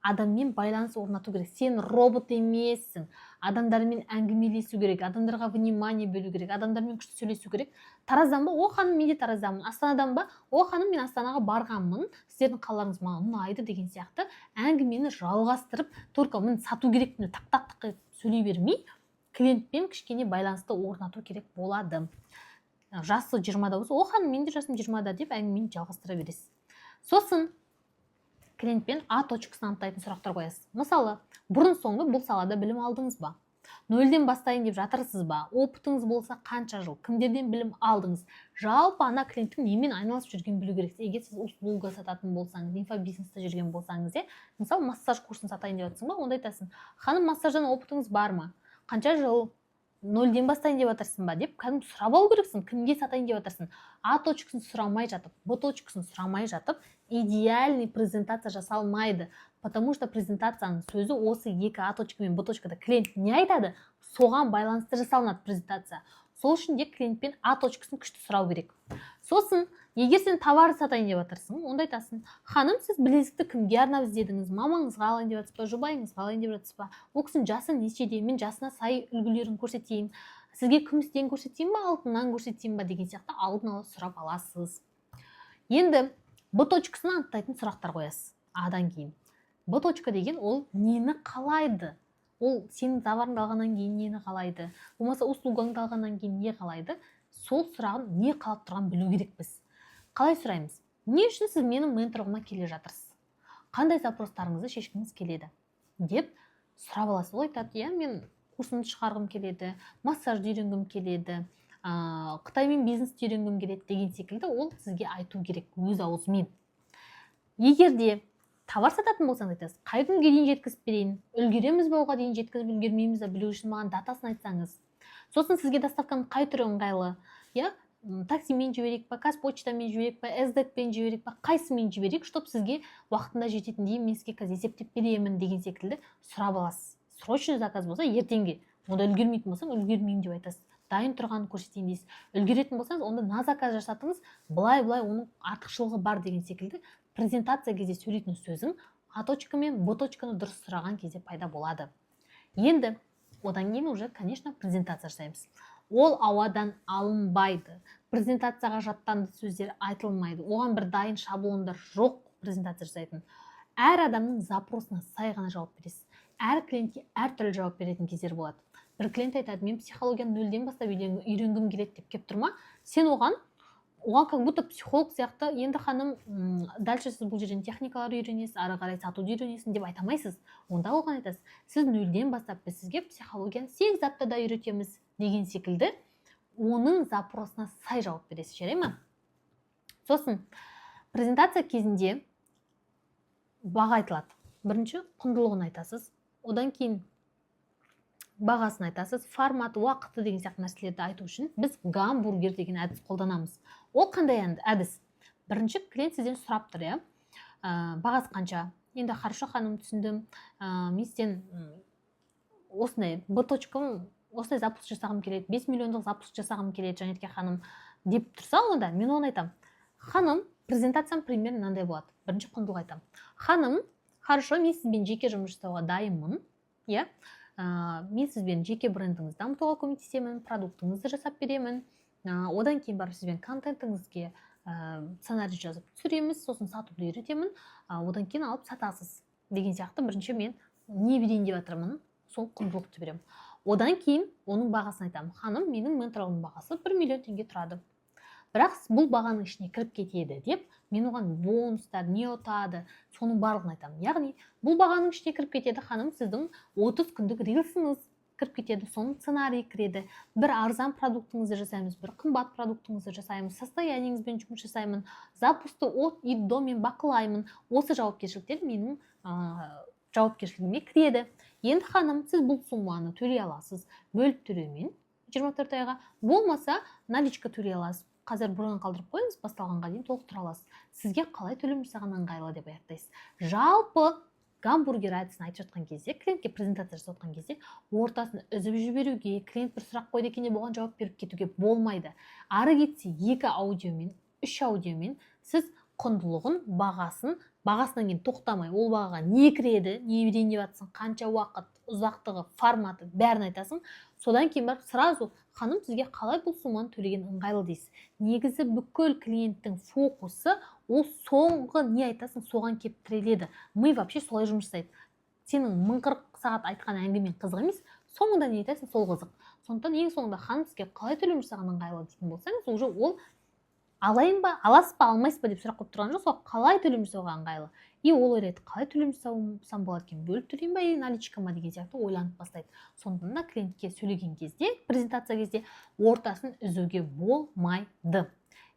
Адаммен байланыс орнату керек. Сен робот емессің. Адамдармен әңгімелесу керек, адамдарға внимание бөлу керек, адамдармен күшті сөйлесу керек. Тараздан ба? О, ханым, мен де Тараздамын. Астанадан ба? О, ханым, мен Астанаға барғанмын. Сіздердің қалаларыңыз маған ұнайды деген сияқты әңгімені жалғастырып, только мен сату керек тақ-тақ сөйлей бермей, клиентпен кішкене байланысты орнату керек болады. Жасы 20-да болса: о, ханым, мен де жасым 20-да деп әңгімені жалғастыра бересіз. Сосын клиентпен А точкасын анықтайтын сұрақтар қоясыз. Мысалы, бұрын-соңды бұл салада білім алдыңыз ба? Нөлден бастайын деп жатырсыз ба? Опытыңыз болса қанша жыл? Кімдерден білім алдыңыз? Жалпы ана клиенттің немен айналысып жүргенін білу керексіз. Егер сіз услуга сататын болсаңыз, инфобизнесте жүрген болсаңыз, мысалы массаж курсын сатайын деп жатсың ба, онда айтасың: ханым, массаждан опытыңыз бар ма? Қанша жыл? Нөлден бастайын деп жатырсың ба деп кәдімгі сұрап алу керексің. Кімге сатайын деп жатырсың? А точкасын сұрамай жатып, Б точкасын сұрамай жатып, идеальный презентация жасалмайды. Потому что презентацияның сөзі осы екі А точка мен Б точкада клиент не айтады, соған байланысты жасалынады презентация. Сол үшін де клиентпен А точкасын күшті сұрау керек. Сосын, егер сен товар сатайын деп жатырсың, онда айтасың: ханым, сіз білезікті кімге арнап іздедіңіз? Мамаңызға алайын деп жатсыз ба, жұбайыңызға алайын деп жатсыз ба? Ол кісінің жасы нешеде? Мен жасына сай үлгілерін көрсетейін. Сізге күмістен көрсетейін ба, алтыннан көрсетейін ба деген сияқты алдын ала сұрап аласыз. Енді Б точкасын анықтайтын сұрақтар қоясыз. Адан кейін. Б точка деген ол нені қалайды? Ол сенің товарыңды алғаннан кейін нені қалайды? Болмаса услугаңды алғаннан кейін не қалайды? Сол сұрағын не қалап тұрған білу керек біз. қалай сұраймыз? Не үшін сіз менің менторлығыма келе жатырсыз? Қандай запростарыңызды шешкіңіз келеді? Деп сұрап аласыз. Ол айтады, иә, мен курсымды шығарғым келеді, массажды үйренгім келеді, Қытаймен бизнесті үйренгім келеді деген секілді ол сізге айту керек өз аузымен. Егер де товар сататын болсаңыз айтасыз, қай күнге дейін жеткізіп берейін, үлгереміз бе оған дейін жеткізіп үлгермейміз бе білу үшін маған датасын айтсаңыз. Сосын сізге доставканың қай түрі ыңғайлы, иә, таксимен жіберейік па, қазпочтамен жіберейік па, SDT-пен жіберейік па, қайсымен жіберейік, чтобы сізге уақытында жететіндей мен сізге қазір есептеп беремін деген секілді сұрап аласыз. Срочный заказ болса ертеңге, онда үлгермейтін болсаң үлгермеймін деп айтасыз. Дайын тұрғанын көрсетейін дейсіз. Үлгеретін болсаңыз, онда на заказ жасатыңыз, былай оның артықшылығы бар деген секілді презентация кезде сөйлейтін сөзің А точка мен Б точканы дұрыс сұраған кезде пайда болады. Енді одан кейін уже, конечно, презентация жасаймыз. Ол ауадан алынбайды. Презентацияға жаттанды сөздер айтылмайды. Оған бір дайын шаблондар жоқ презентация жасайтын. Әр адамның запросына сай ғана жауап бересіз. Әр клиентке әртүрлі жауап беретін кездер болады. Бір клиент айтады, мен психологияны нөлден бастап үйренгім келеді деп кеп тұрма, сен оған как будто психолог сияқты, енді ханым, дальше сіз бұл жерден техникалар үйренесіз, ары қарай сатуды үйренесің деп айтамайсыз. Онда оған айтасыз, сіз нөлден бастап біз сізге психологияны 8 аптада үйретеміз деген секілді оның запросына сай жауап бересіз, жарай ма? Сосын презентация кезінде баға айтылады. Бірінші құндылығын айтасыз, одан кейін бағасын айтасыз, формат, уақыты деген сияқты нәрселерді айту үшін біз гамбургер деген әдіс қолданамыз. Ол қандай әдіс? Бірінші клиент сізден сұрап тұр, иә, бағасы қанша? Енді хорошо ханым, түсіндім, мен сізден осындай Б точкам, осындай запуск жасағым келеді, 5 миллиондық запуск жасағым келеді, Жанетке ханым деп тұрса, онда мен оны айтам. Ханым, презентациям примерно мынандай болады. Бірінші құндылық айтам. Ханым, хорошо, мен сізбен жеке жұмыс жасауға дайынмын, иә. Мен сізбен жеке брендіңізді дамытуға көмектесемін, продуктыңызды жасап беремін. Одан кейін барып сізбен контентіңізге сценарий жазып түсіреміз, сосын сатуды үйретемін, одан кейін алып сатасыз деген сияқты. Бірінші мен не берейін деп жатырмын, сол құндылықты беремін. Одан кейін оның бағасын айтамын. Ханым, менің менторлығымның бағасы 1 миллион теңге тұрады. Бірақ бұл бағаның ішіне кіріп кетеді деп, мен оған бонустар, не ұтады, соның барлығын айтамын. Яғни, бұл бағаның ішіне кіріп кетеді, ханым, сіздің 30 күндік рилсіңіз кіріп кетеді, соның сценарий кіреді. Бір арзан продуктыңызды жасаймыз, бір қымбат продуктыңызды жасаймыз, состояниеңізбен жұмыс жасаймын, запусты от и до мен бақылаймын. Осы жауапкершіліктер менің жауапкершілігіме кіреді. Енді ханым, сіз бұл сумманы төлей аласыз, бөліп төлеумен 24 айға, болмаса наличка төлей аласыз. Қазір бұрын қалдырып қойыңыз, басталғанға дейін толықтыра аласыз. Сізге қалай төлем жасаған ыңғайлы деп аяқтайсыз. Жалпы гамбургер әдісін айтып жатқан кезде, клиентке презентация жасап жатқан кезде, ортасын үзіп жіберуге, клиент бір сұрақ қойды екен деп оған жауап беріп кетуге болмайды. Ары кетсе 2 аудиомен, 3 аудиомен сіз құндылығын, бағасынан кейін тоқтамай, ол бағаға не кіреді, не берейін деп жатсың, қанша уақыт, ұзақтығы, форматы бәрін айтасың. Содан кейін барып сразу, ханым, сізге қалай бұл сумманы төлеген ыңғайлы дейсіз. Негізі бүкіл клиенттің фокусы ол соңғы не айтасың, соған кеп тіреледі. Ми вообще солай жұмыс жасайды. Сенің 1040 сағат айтқан әңгімен қызық емес, соңында не айтасың, сол қызық. Сондықтан ең соңында ханым, сізге қалай төлем жасаған ыңғайлы дейтін болсаңыз, уже ол алайын ба, аласыз ба, алмайсыз ба деп сұрақ қойып тұрған жоқ, сол қалай төлем жасауға ыңғайлы. И ол ойлайды, қалай төлем жасасам болады екен, бөліп төлейін ба, наличка ма деген сияқты ойланып бастайды. Сондықтан да клиентке сөйлеген кезде, презентация кезде ортасын үзуге болмайды.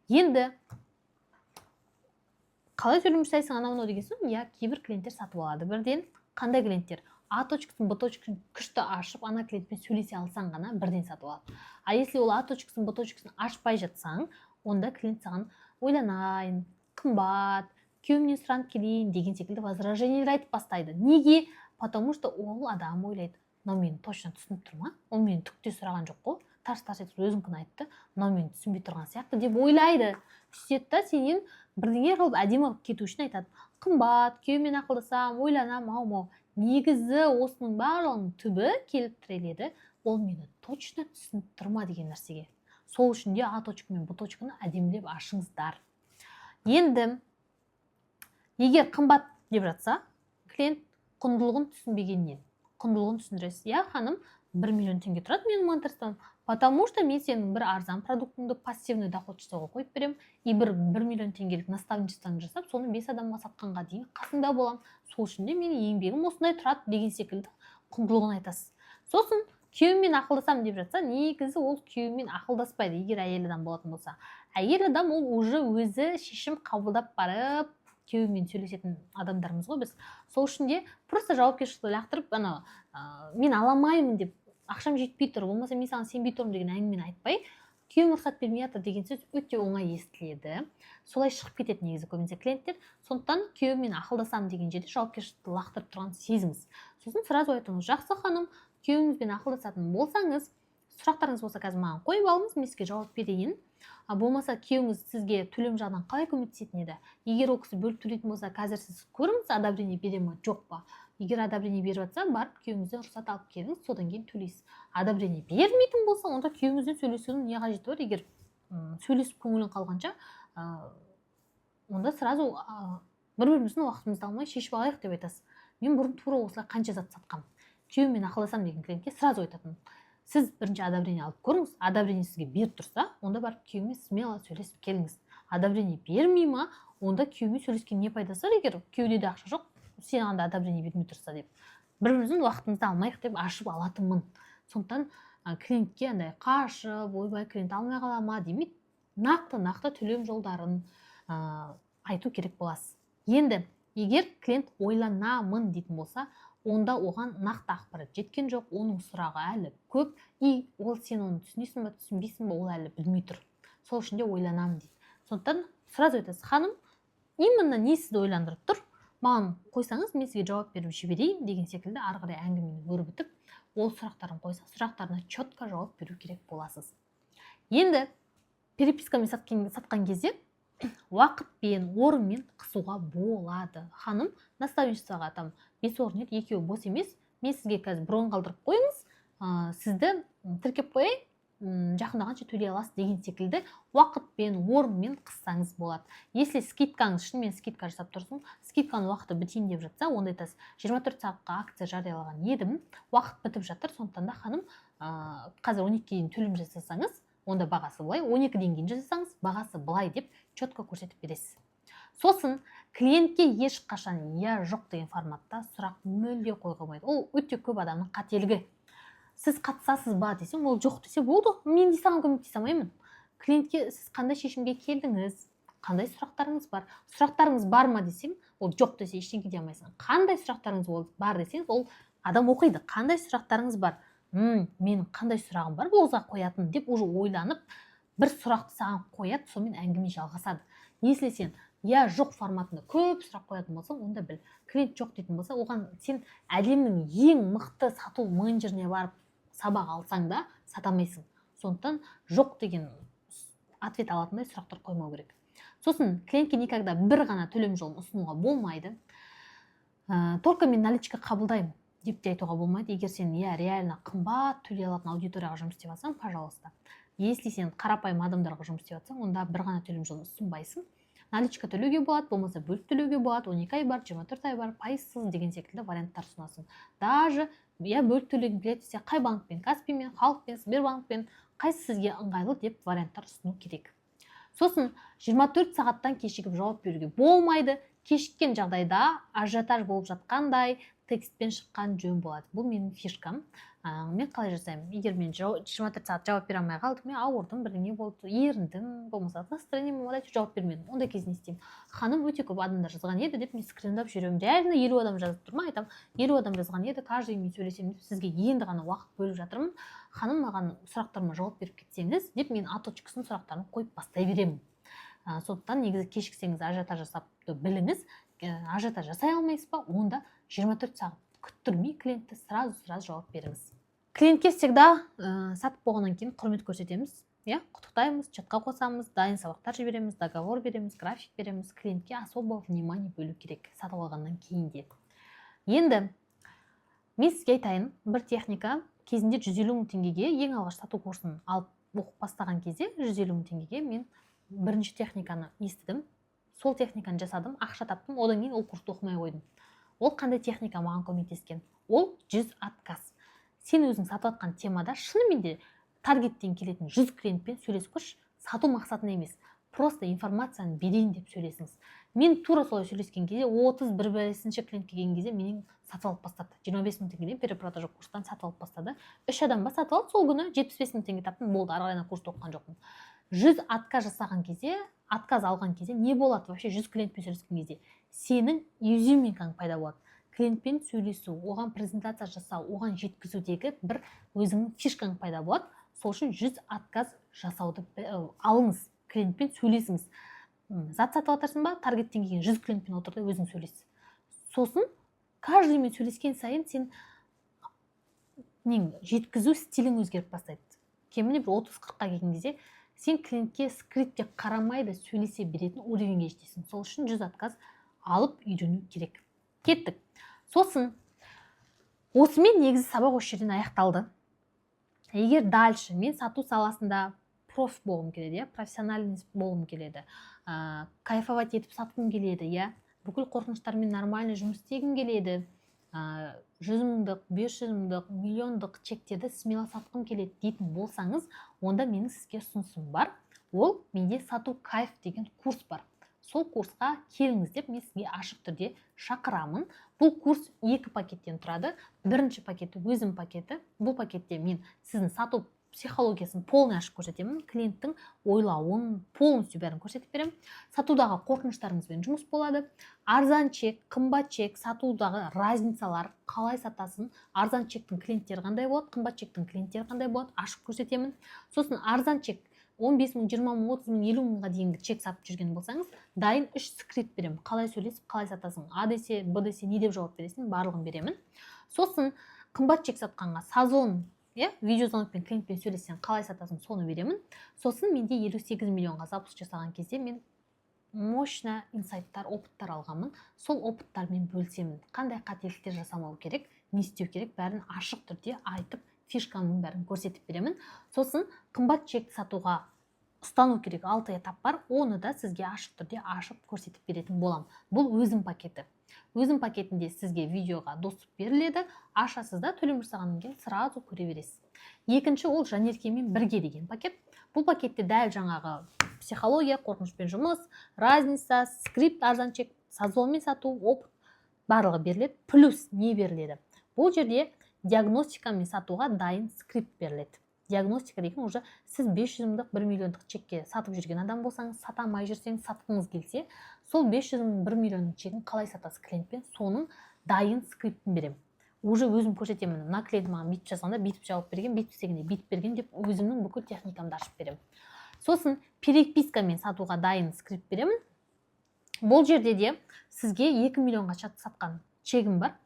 Енді қалай төлем жасайсың анау деген соң, иә, кейбір клиенттер сатып алады. Бірден қандай клиенттер? А точкасын, Б точкасын күшті ашып, ана клиентпен сөйлесе алсаң ғана бірден сатып алады. А если ол А точкасын, Б точкасын ашпай жатсаң, онда клиент саған ойланайын, қымбат, күйеуімнен сұранып келейін деген секілді возражениелер айтып бастайды. Неге? Потому что ол адам ойлайды, мынау мені точно түсініп тұр ма? Ол мені түк те сұраған жоқ қой. Тарс-тарс етіп өзіңкін айтты, мынау мені түсінбей тұрған сияқты деп ойлайды. Сөйтеді да сенен бірдеңе қылып әдемі қылып кету үшін айтады. Қымбат, күйеумен ақылдасам, ойланам, ау-мау. Негізі осының барлығының түбі келіп тіреледі. Ол мені точно түсініп тұр ма деген нәрсеге. Сол үшін де А точка мен Б точканы әдемілеп ашыңыздар. Енді егер қымбат деп жатса, клиент құндылығын түсінбегеннен құндылығын түсіндіресіз. Я ханым, 1 миллион теңге тұрады менің монетарством, потому что мен сенің бір арзан продуктыңды пассивный доход жасауға қойып беремін, и 1 миллион теңгелік наставничествоны жасап, соны 5 адамға сатқанға дейін қасында боламын. Сол үшін де менің еңбегім осындай тұрады деген секілді құндылығын айтасыз. Сосын күйеуіммен ақылдасам деп жатса, негізі ол күйеуімен ақылдаспайды, егер әйел адам болатын болса. Әйел адам ол уже өзі шешім қабылдап барып күйеуімен сөйлесетін адамдармыз ғой біз. Сол үшін де просто жауапкершілікті лақтырып, мен аламаймын деп, ақшам жетпей тұр, болмаса мен саған сенбей тұрмын деген әңгімені айтпай, күйеуім рұқсат бермей жатыр деген сөз өте оңай естіледі. Солай шығып кетеді негізі көбінесе клиенттер. Сондықтан күйеуіммен ақылдасам деген жерде жауапкершілікті лақтырып тұрған сезіңіз. Сосын сразу айтыңыз, жақсы ханым, күйеуіңізбен ақылдасатын болсаңыз, сұрақтарыңыз болса қазір маған қойып алыңыз, мен сізге жауап берейін. Болмаса күйеуіңіз сізге төлем жағынан қалай көмектесетін еді? Егер ол кісі бөліп төлейтін болса, қазір сіз көріңіз, одобрение бере ме, жоқ па? Егер одобрение беріп жатса, барып күйеуіңізден рұқсат алып келіңіз, содан кейін төлейсіз. Одобрение бермейтін болса, онда күйеуіңізден сөйлесудің не қажеті бар? Егер сөйлесіп көңілің қалғанша, онда сразу бір-біріміздің уақытымызды алмай шешіп алайық деп айтасыз. Мен бұрын тура осылай қанша зат сатқам. Күйеуіммен ақылдасам деген клиентке сразу айтатын. Сіз бірінші одобрение алып көріңіз, одобрение сізге беріп тұрса, онда барып күйеуімен смело сөйлесіп келіңіз. Одобрение бермей ма, онда күйеуімен сөйлескен не пайдасы бар, егер күйеуде де ақша жоқ, саған да одобрение бермей тұрса деп. Бір-біріміздің уақытымызды алмайық деп ашып алатынмын. Сондықтан клиентке андай қашып, ойбай клиент алмай қала ма демей, нақты төлем жолдарын айту керек боласыз. Енді егер клиент ойланамын дейтін болса, онда оған нақты ақпарат жеткен жоқ, оның сұрағы әлі көп, и ол сен оны түсінесің ба, түсінбейсің ба, ол әлі білмей тұр. Сол үшін де ойланамын дейді. Сондықтан сразу айтасыз, ханым, именно не сізді ойландырып тұр, маған қойсаңыз, мен сізге жауап беріп жіберейін деген секілді ары қарай әңгімені өрбітіп, ол сұрақтарын қойса, сұрақтарына четко жауап беру керек боласыз. Енді перепискамен сатқан кезде уақытпен, орынмен қысуға болады. Ханым, наставничествоға там 5 орын еді, 2 бос емес, мен сізге қазір бронь қалдырып қойыңыз, сізді тіркеп қояйын, жақында қанша төлей аласыз деген секілді уақытпен, орынмен қыссаңыз болады. Если скидкаңыз, шынымен скидка жасап тұрсын, скидканың уақыты бітейін деп жатса, онда айтасыз, 24 сағатқа акция жариялаған едім, уақыт бітіп жатыр, сондықтан да ханым, қазір 12-ге дейін төлем жасасаңыз, онда бағасы былай, 12-ден кейін жасасаңыз, бағасы былай деп четко көрсетіп бересіз. Сосын клиентке ешқашан я жоқ деген форматта сұрақ мүлде қойылмайды. Ол өте көп адамның қателігі. Сіз қатысасыз ба десем, ол жоқ десе болды, мен де саған көмектесе алмаймын. Клиентке сіз қандай шешімге келдіңіз, қандай сұрақтарыңыз бар? Сұрақтарыңыз бар ма десем, ол жоқ десе ештеңе дей алмайсың. Қандай сұрақтарыңыз бар десеңіз, ол адам оқиды. Қандай сұрақтарыңыз бар? Менің қандай сұрағым бар болса қоятын деп уже ойланып, бір сұрақты саған қояды, сонымен әңгіме жалғасады. Если сен я жоқ форматында көп сұрақ қоятын болсаң, онда біл, клиент жоқ дейтін болса, оған сен әлемнің ең мықты сату менеджеріне барып сабақ алсаң да сатамайсың. Сондықтан жоқ деген ответ алатындай сұрақтар қоймау керек. Сосын клиентке никогда бір ғана төлем жолын ұсынуға болмайды. Только мен наличка қабылдаймын деп те айтуға болмайды. Егер сен реально қымбат төлей алатын аудиторияға жұмыс істеп жатсаң, пожалуйста. Если сен қарапайым адамдарға жұмыс істеп жатсаң, онда бір ғана төлем жолын ұсынбайсың. Наличка төлеуге болады, болмаса бөліп төлеуге болады, 12 ай бар, 24 ай бар, пайызсыз деген секілді варианттар ұсынасың. Даже бөліп төлегің келеді десе, қай банкпен, Каспиймен, Халықпен, Сбербанкпен, қайсы сізге ыңғайлы деп варианттар ұсыну керек. Сосын 24 сағаттан кешігіп жауап беруге болмайды. Кешіккен жағдайда ажиотаж болып жатқандай текстпен шыққан жөн болады. Бұл менің фишкам. Мен қалай жасаймын? Егер мен 24 сағат жауап бере алмай қалдым, мен ауырдым, бірдеңе болды, еріндім, болмаса настроение болмады, жауап бермедім. Ондай кезде не істеймін? Ханым, өте көп адамдар жазған еді деп мен скриндап жүремін. Реально 50 адам жазып тұр ма? Айтам, 50 адам жазған еді, каждый мен сөйлесемін деп сізге енді ғана уақыт бөліп жатырмын. Ханым, маған сұрақтарыма жауап беріп кетсеңіз, деп мен аточкасын сұрақтарын қойып бастай беремін. Сондықтан негізі кешіксеңіз ажиотаж жасапты біліңіз. Ажиотаж жасай алмайсыз ба? Онда 24 сағат күттірмей клиентті сразу жауап беріңіз. Клиентке всегда сатып болғаннан кейін құрмет көрсетеміз. Құттықтаймыз, чатқа қосамыз, дайын сабақтар жібереміз, договор береміз, график береміз. Клиентке особо внимание бөлу керек сатып алғаннан кейін де. Енді мен сізге айтайын, бір техника кезінде 150 мың теңгеге, ең алғаш сату курсын алып оқып бастаған кезде 150 мың теңгеге мен бірінші техниканы естідім. Сол техниканы жасадым, ақша таптым, одан кейін ол курсты оқымай қойдым. Ол қандай техника маған көмектескен? Ол 100 отказ. сен өзің сатып жатқан темада шынымен де таргеттен келетін 100 клиентпен сөйлесіп көрші, сату мақсатына емес, просто информацияны берейін деп сөйлесіңіз. Мен тура солай сөйлескен кезде 31-ші клиент келген кезде менен сатып алып бастады. 25 мың теңгеден перепродажа курстан сатып алып бастады. 3 адамға сатып алып, сол күні 75 мың теңге таптым, болды, ары қарай курс оқыған жоқпын. 100 отказ жасаған кезде, отказ алған кезде не болады вообще 100 клиентпен сөйлескен кезде? Сенің резюмең пайда болады. Клиентпен сөйлесу, оған презентация жасау, оған жеткізудегі бір өзіңнің фишкаң пайда болады. Сол үшін 100 отказ жасауды алыңыз, клиентпен сөйлесіңіз. Зат сатып жатырсың ба, таргеттен келген 100 клиентпен отырды, өзің сөйлес. Сосын каждыймен сөйлескен сайын сен жеткізу стилің өзгеріп бастайды. Кемінде бір 30-40-қа келген кезде сен клиентке скриптке қарамайды сөйлесе беретін уровеньге жетесің. Сол үшін 100 отказ алып үйрену керек. Кеттік. Сосын осымен негізі сабақ осы жерден аяқталды. Егер дальше мен сату саласында проф болғым келеді, профессиональный болғым келеді, кайфовать етіп сатқым келеді, бүкіл қорқыныштармен нормальный жұмыс істегім келеді, 100 мыңдық, 500 мыңдық, миллиондық чектерді смело сатқым келеді дейтін болсаңыз, онда менің сізге ұсынысым бар. Ол менде сату кайф деген курс бар. Сол курсқа келіңіз деп мен сізге ашық түрде шақырамын. Бұл курс 2 пакеттен тұрады. Бірінші пакеті өзім пакеті. Бұл пакетте мен сіздің сату психологиясын полный ашып көрсетемін. Клиенттің ойлауын полностью бәрін көрсетіп беремін. Сатудағы қорқыныштарыңызбен жұмыс болады. Арзан чек, қымбат чек, сатудағы разницалар, қалай сатасың, арзан чектің клиенттері қандай болады, қымбат чектің клиенттері қандай болады, ашып көрсетемін. Сосын арзан чек 15 мың, 20 мың, 30 мың, 50 мыңға дейінгі чек сатып жүрген болсаңыз, дайын 3 скрипт беремін. Қалай сөйлесіп, қалай сатасың, А десе, Б десе, не деп жауап бересің, барлығын беремін. Сосын қымбат чек сатқанға сазон, видеозвонокпен клиентпен сөйлессең, қалай сатасың, соны беремін. Сосын менде 58 миллионға запуск жасаған кезде мен мощно инсайттар, опыттар алғанмын. Сол опыттармен бөлсемін. Қандай қателіктер жасамау керек, не істеу керек, бәрін ашық түрде айтып, фишканың бәрін көрсетіп беремін. Сосын қымбат чек сатуға ұстану керек 6 этап бар, оны да сізге ашық түрде ашып көрсетіп беретін болам. Бұл өзім пакеті. Өзім пакетінде сізге видеоға доступ беріледі, ашасыз да төлем жасағаннан кейін сразу көре бересіз. Екінші ол Жанеркемен бірге деген пакет. Бұл пакетте дәл жаңағы психология, қорқынышпен жұмыс, разница, скрипт, арзан чек, сазонмен сату, опыт барлығы беріледі. Плюс не беріледі? Бұл жерде диагностикамен сатуға дайын скрипт беріледі. Диагностика деген уже сіз 500 мыңдық 1 миллиондық чекке сатып жүрген адам болсаңыз, сатамай жүрсеңіз, сатқыңыз келсе, сол 500 мың 1 миллиондық чегін қалай сатасыз клиентпен, соның дайын скриптін беремін. Уже өзім көрсетемін, мына клиент маған бүйтіп жазғанда бүйтіп жауап берген, бүйтіп істегенде бүйтіп берген деп өзімнің бүкіл техникамды ашып беремін. Сосын перепискамен сатуға дайын скрипт беремін. Бұл жерде де сізге 2 миллионға сатқан чегім бар.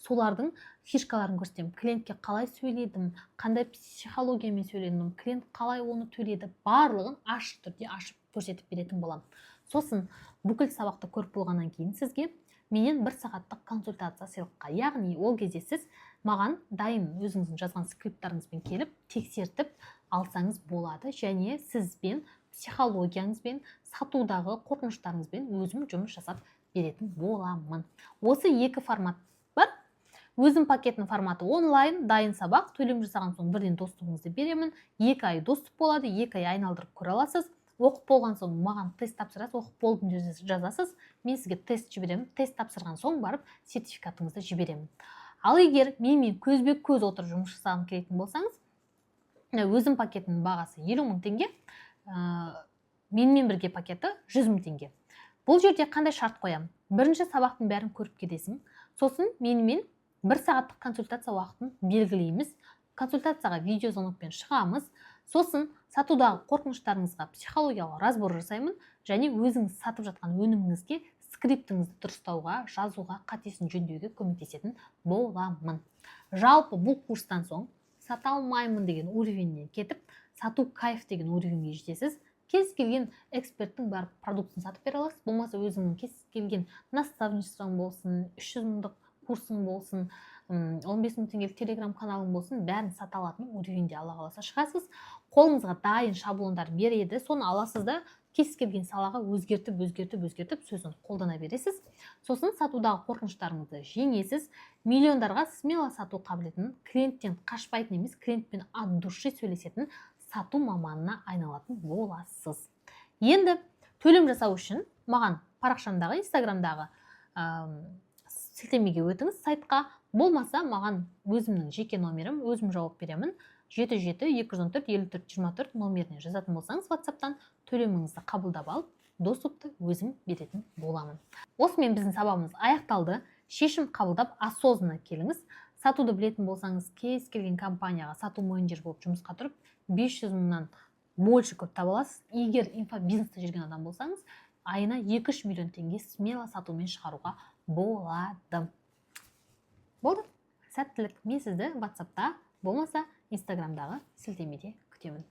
Солардың фишкаларын көрсетемін. Клиентке қалай сөйледім, қандай психологиямен сөйледім, клиент қалай оны төледі, барлығын ашық түрде ашып көрсетіп беретін болам. Сосын бүкіл сабақты көріп болғаннан кейін сізге менен 1 сағаттық консультация сыйлыққа. Яғни ол кезде сіз маған дайын өзіңіздің жазған скрипттарыңызбен келіп, тексертіп алсаңыз болады, және сізбен психологияңызбен, сатудағы қорқыныштарыңызбен өзім жұмыс жасап беретін боламын. Осы 2 формат бар. Өзім пакетінің форматы онлайн, дайын сабақ, төлем жасаған соң бірден доступыңызды беремін. 2 ай доступ болады, 2 ай айналдырып көре аласыз. Оқып болған соң маған тест тапсырасыз, оқып болдым жазасыз. Мен сізге тест жіберемін. Тест тапсырған соң барып сертификатыңызды жіберемін. Ал егер менімен көзбе-көз отырып жұмыс жасағым келетін болсаңыз, өзім пакетінің бағасы 50 мың теңге, менімен бірге пакеті 100 мың теңге. Бұл жерде қандай шарт қоямын? Бірінші сабақтың бәрін көріп кетесің. Сосын менімен 1 сағаттық консультация уақытын белгілейміз. Консультацияға видеозвонокпен шығамыз. Сосын сатудағы қорқыныштарыңызға психологиялық разбор жасаймын, және өзіңіз сатып жатқан өніміңізге скриптіңізді дұрыстауға, жазуға, қатесін жөндеуге көмектесетін боламын. Жалпы бұл курстан соң сата алмаймын деген уровеньнен кетіп, сату кайф деген уровеньге жетесіз. Кез келген эксперттің барып продуктын сатып бере аласыз. Болмаса өзіңнің кез келген наставничествоң болсын, 300 мыңдық курсың болсын, 15 мың теңгелік телеграм каналың болсын, бәрін сата алатын уровеньде ала қаласа шығасыз. Қолыңызға дайын шаблондар береді, соны аласыз да кез келген салаға өзгертіп сөзін қолдана бересіз. Сосын сатудағы қорқыныштарыңызды жеңесіз, миллиондарға смело сату қабілетін, клиенттен қашпайтын емес, клиентпен от души сөйлесетін сату маманына айналатын боласыз. Енді төлем жасау үшін маған парақшамдағы, инстаграмдағы сілтемеге өтіңіз сайтқа. Болмаса маған өзімнің жеке номерім, өзім жауап беремін. 77-214-54-24 номеріне жазатын болсаңыз, WhatsApp-тан төлеміңізді қабылдап алып, доступты өзім беретін боламын. Осымен біздің сабағымыз аяқталды. Шешім қабылдап, осознанно келіңіз. Сатуды білетін болсаңыз, кез келген компанияға сату менеджер болып жұмысқа тұрып, 500 мыңнан больше көп таба аласыз. Егер инфобизнесте жүрген адам болсаңыз, айына 2-3 миллион теңге смело сатумен шығаруға болады. Болды. Сәттілік. Мен сізді WhatsApp-та, болмаса Инстаграмдағы сілтемеде күтемін.